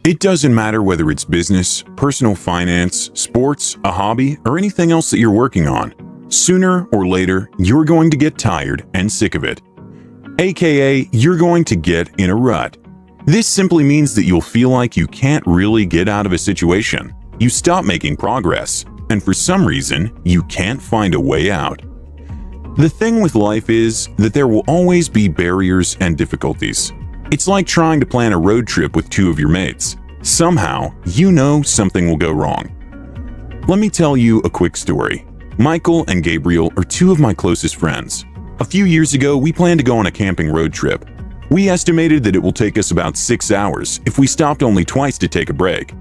It doesn't matter whether it's business, personal finance, sports, a hobby, or anything else that you're working on. Sooner or later, you're going to get tired and sick of it. AKA, you're going to get in a rut. This simply means that you'll feel like you can't really get out of a situation. You stop making progress, and for some reason, you can't find a way out. The thing with life is that there will always be barriers and difficulties. It's like trying to plan a road trip with two of your mates. Somehow, you know something will go wrong. Let me tell you a quick story. Michael and Gabriel are two of my closest friends. A few years ago, we planned to go on a camping road trip. We estimated that it will take us about 6 hours if we stopped only twice to take a break.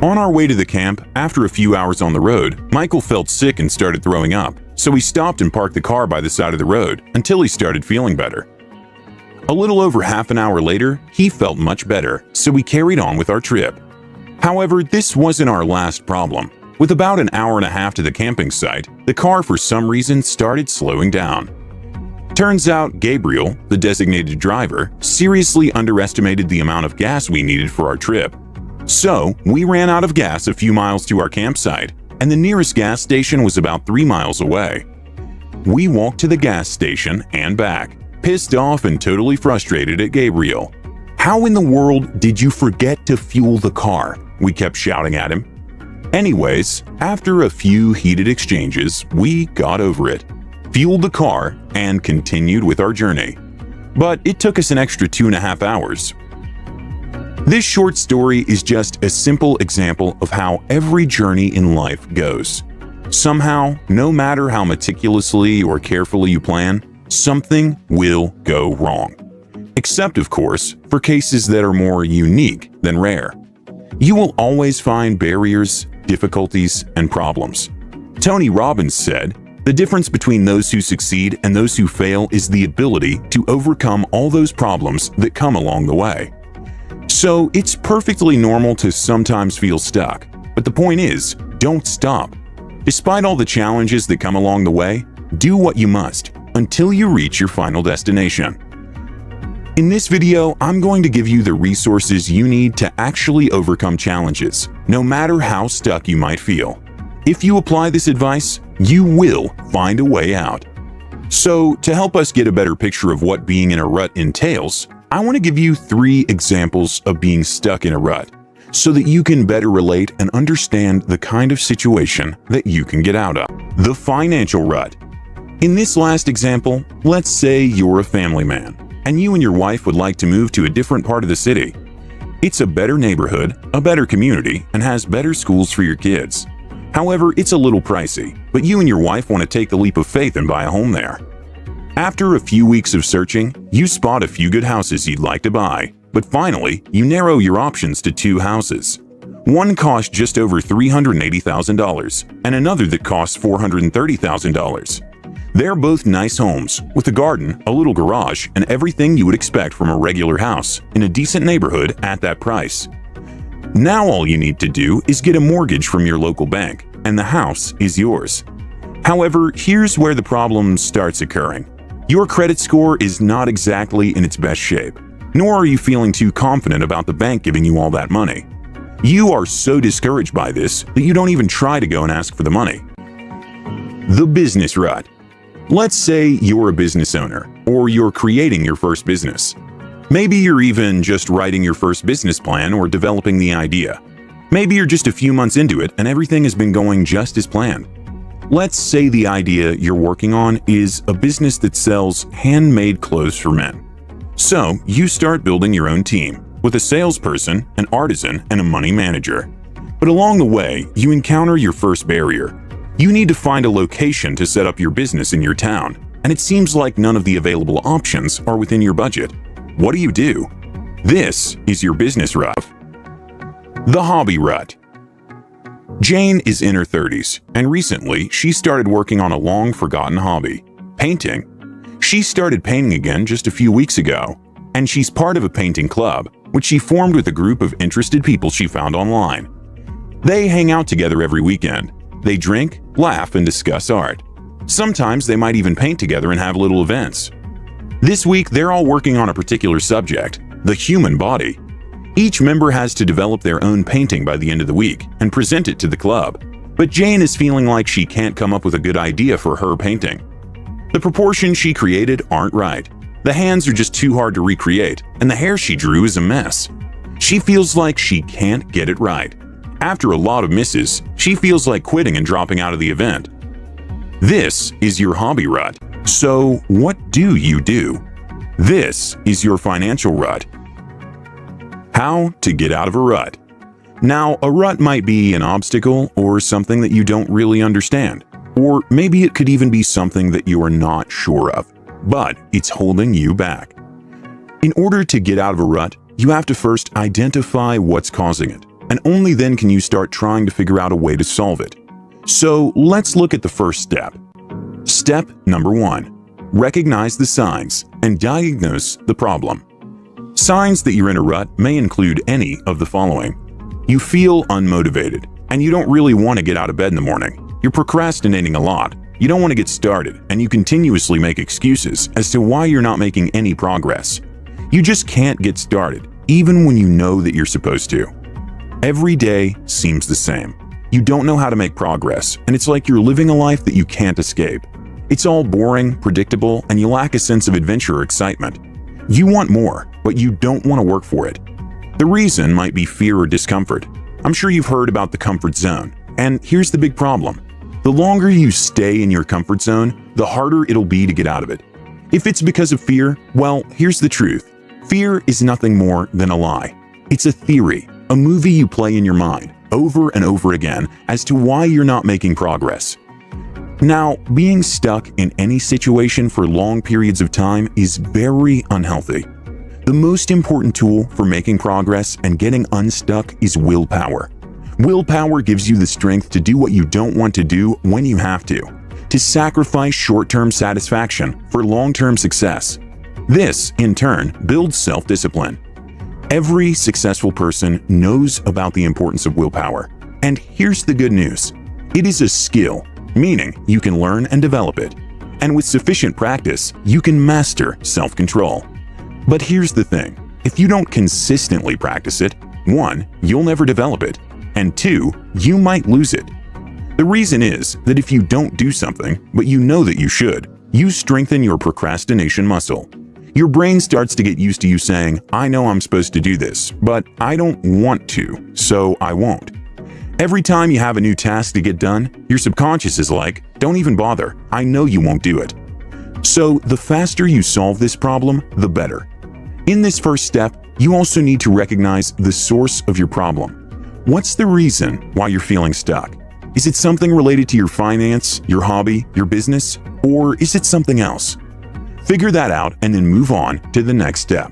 On our way to the camp, after a few hours on the road, Michael felt sick and started throwing up, so we stopped and parked the car by the side of the road until he started feeling better. A little over half an hour later, he felt much better, so we carried on with our trip. However, this wasn't our last problem. With about an hour and a half to the camping site, the car for some reason started slowing down. Turns out Gabriel, the designated driver, seriously underestimated the amount of gas we needed for our trip. So, we ran out of gas a few miles to our campsite, and the nearest gas station was about 3 miles away. We walked to the gas station and back, pissed off and totally frustrated at Gabriel. "How in the world did you forget to fuel the car?" we kept shouting at him. Anyways, after a few heated exchanges, we got over it, fueled the car, and continued with our journey. But it took us an extra 2.5 hours. This short story is just a simple example of how every journey in life goes. Somehow, no matter how meticulously or carefully you plan, something will go wrong. Except, of course, for cases that are more unique than rare. You will always find barriers, difficulties, and problems. Tony Robbins said, "The difference between those who succeed and those who fail is the ability to overcome all those problems that come along the way." So it's perfectly normal to sometimes feel stuck. But the point is, don't stop. Despite all the challenges that come along the way, do what you must until you reach your final destination. In this video, I'm going to give you the resources you need to actually overcome challenges, no matter how stuck you might feel. If you apply this advice, you will find a way out. So, to help us get a better picture of what being in a rut entails, I want to give you 3 examples of being stuck in a rut, so that you can better relate and understand the kind of situation that you can get out of. The financial rut. In this last example, let's say you're a family man, and you and your wife would like to move to a different part of the city. It's a better neighborhood, a better community, and has better schools for your kids. However, it's a little pricey, but you and your wife want to take the leap of faith and buy a home there. After a few weeks of searching, you spot a few good houses you'd like to buy, but finally, you narrow your options to 2 houses. One costs just over $380,000, and another that costs $430,000. They're both nice homes, with a garden, a little garage, and everything you would expect from a regular house, in a decent neighborhood at that price. Now all you need to do is get a mortgage from your local bank, and the house is yours. However, here's where the problem starts occurring. Your credit score is not exactly in its best shape, nor are you feeling too confident about the bank giving you all that money. You are so discouraged by this that you don't even try to go and ask for the money. The business rut. Let's say you're a business owner, or you're creating your first business. Maybe you're even just writing your first business plan or developing the idea. Maybe you're just a few months into it and everything has been going just as planned. Let's say the idea you're working on is a business that sells handmade clothes for men. So you start building your own team, with a salesperson, an artisan, and a money manager. But along the way, you encounter your first barrier. You need to find a location to set up your business in your town, and it seems like none of the available options are within your budget. What do? This is your business rut. The hobby rut. Jane is in her 30s, and recently she started working on a long-forgotten hobby, painting. She started painting again just a few weeks ago, and she's part of a painting club, which she formed with a group of interested people she found online. They hang out together every weekend. They drink, laugh, and discuss art. Sometimes they might even paint together and have little events. This week, they're all working on a particular subject, the human body. Each member has to develop their own painting by the end of the week and present it to the club. But Jane is feeling like she can't come up with a good idea for her painting. The proportions she created aren't right. The hands are just too hard to recreate, and the hair she drew is a mess. She feels like she can't get it right. After a lot of misses, she feels like quitting and dropping out of the event. This is your hobby rut. So what do you do? This is your financial rut. How to get out of a rut. Now, a rut might be an obstacle or something that you don't really understand. Or maybe it could even be something that you are not sure of, but it's holding you back. In order to get out of a rut, you have to first identify what's causing it, and only then can you start trying to figure out a way to solve it. So let's look at the first step. Step number 1. Recognize the signs and diagnose the problem. Signs that you're in a rut may include any of the following. You feel unmotivated, and you don't really want to get out of bed in the morning. You're procrastinating a lot. You don't want to get started, and you continuously make excuses as to why you're not making any progress. You just can't get started, even when you know that you're supposed to. Every day seems the same. You don't know how to make progress, and it's like you're living a life that you can't escape. It's all boring, predictable, and you lack a sense of adventure or excitement. You want more, but you don't want to work for it. The reason might be fear or discomfort. I'm sure you've heard about the comfort zone, and here's the big problem. The longer you stay in your comfort zone, the harder it'll be to get out of it. If it's because of fear, well, here's the truth. Fear is nothing more than a lie. It's a theory, a movie you play in your mind over and over again as to why you're not making progress. Now, being stuck in any situation for long periods of time is very unhealthy. The most important tool for making progress and getting unstuck is willpower. Willpower gives you the strength to do what you don't want to do when you have to sacrifice short-term satisfaction for long-term success. This, in turn, builds self-discipline. Every successful person knows about the importance of willpower. And here's the good news. It is a skill, meaning you can learn and develop it. And with sufficient practice, you can master self-control. But here's the thing. If you don't consistently practice it, 1, you'll never develop it, and 2, you might lose it. The reason is that if you don't do something, but you know that you should, you strengthen your procrastination muscle. Your brain starts to get used to you saying, I know I'm supposed to do this, but I don't want to, so I won't. Every time you have a new task to get done, your subconscious is like, don't even bother, I know you won't do it. So the faster you solve this problem, the better. In this first step, you also need to recognize the source of your problem. What's the reason why you're feeling stuck? Is it something related to your finance, your hobby, your business, or is it something else? Figure that out and then move on to the next step.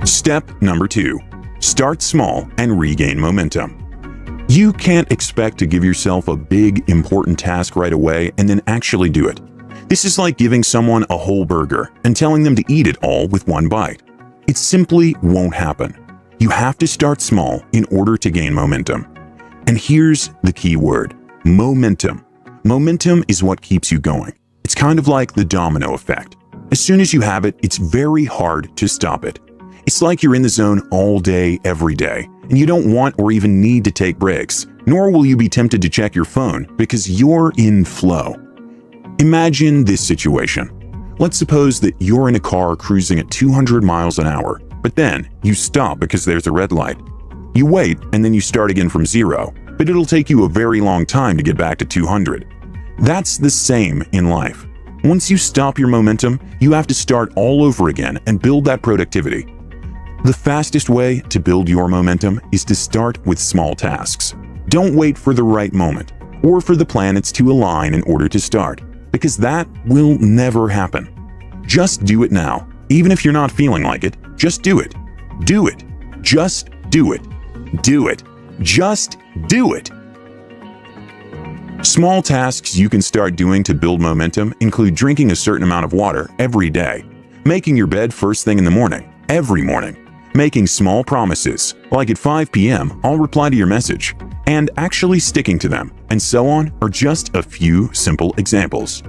Step number 2. Start small and regain momentum. You can't expect to give yourself a big, important task right away and then actually do it. This is like giving someone a whole burger and telling them to eat it all with one bite. It simply won't happen. You have to start small in order to gain momentum. And here's the key word, momentum. Momentum is what keeps you going. It's kind of like the domino effect. As soon as you have it, it's very hard to stop it. It's like you're in the zone all day, every day, and you don't want or even need to take breaks, nor will you be tempted to check your phone because you're in flow. Imagine this situation. Let's suppose that you're in a car cruising at 200 miles an hour, but then you stop because there's a red light. You wait and then you start again from 0, but it'll take you a very long time to get back to 200. That's the same in life. Once you stop your momentum, you have to start all over again and build that productivity. The fastest way to build your momentum is to start with small tasks. Don't wait for the right moment or for the planets to align in order to start, because that will never happen. Just do it now. Even if you're not feeling like it, just do it. Do it. Just do it. Do it. Just do it. Small tasks you can start doing to build momentum include drinking a certain amount of water every day, making your bed first thing in the morning, every morning, making small promises, like at 5 p.m. I'll reply to your message, and actually sticking to them, and so on, are just a few simple examples.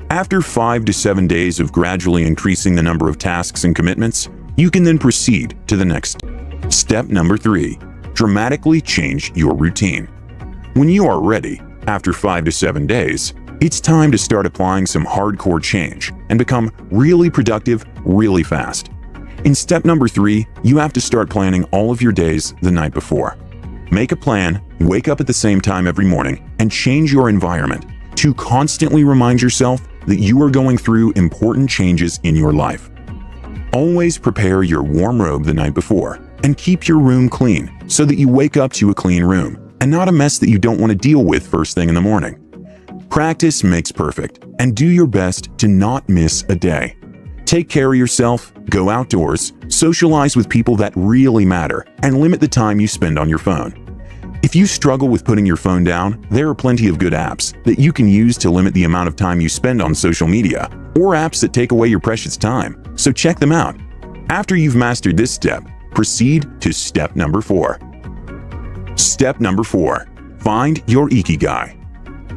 After 5 to 7 days of gradually increasing the number of tasks and commitments, You can then proceed to the next. Step number 3. Dramatically change your routine. When you are ready, after 5 to 7 days, it's time to start applying some hardcore change and become really productive really fast. In step number 3, you have to start planning all of your days the night before. Make a plan, wake up at the same time every morning, and change your environment to constantly remind yourself that you are going through important changes in your life. Always prepare your warm robe the night before and keep your room clean so that you wake up to a clean room and not a mess that you don't want to deal with first thing in the morning. Practice makes perfect, and do your best to not miss a day. Take care of yourself, go outdoors, socialize with people that really matter, and limit the time you spend on your phone. If you struggle with putting your phone down, there are plenty of good apps that you can use to limit the amount of time you spend on social media, or apps that take away your precious time, so check them out. After you've mastered this step, proceed to step number 4. Step number 4. Find your Ikigai.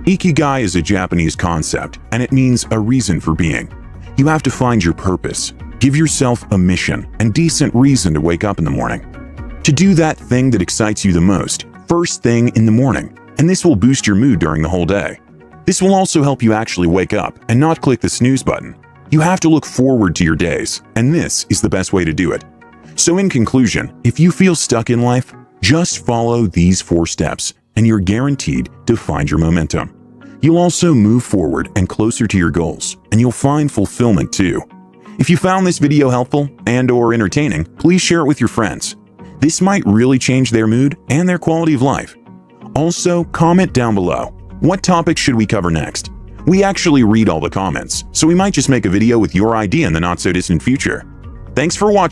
Ikigai is a Japanese concept, and it means a reason for being. You have to find your purpose, give yourself a mission, and decent reason to wake up in the morning. To do that thing that excites you the most, first thing in the morning, and this will boost your mood during the whole day. This will also help you actually wake up and not click the snooze button. You have to look forward to your days, and this is the best way to do it. So in conclusion, if you feel stuck in life, just follow these 4 steps, and you're guaranteed to find your momentum. You'll also move forward and closer to your goals, and you'll find fulfillment too. If you found this video helpful and/or entertaining, please share it with your friends. This might really change their mood and their quality of life. Also, comment down below. What topics should we cover next? We actually read all the comments, so we might just make a video with your idea in the not-so-distant future. Thanks for watching.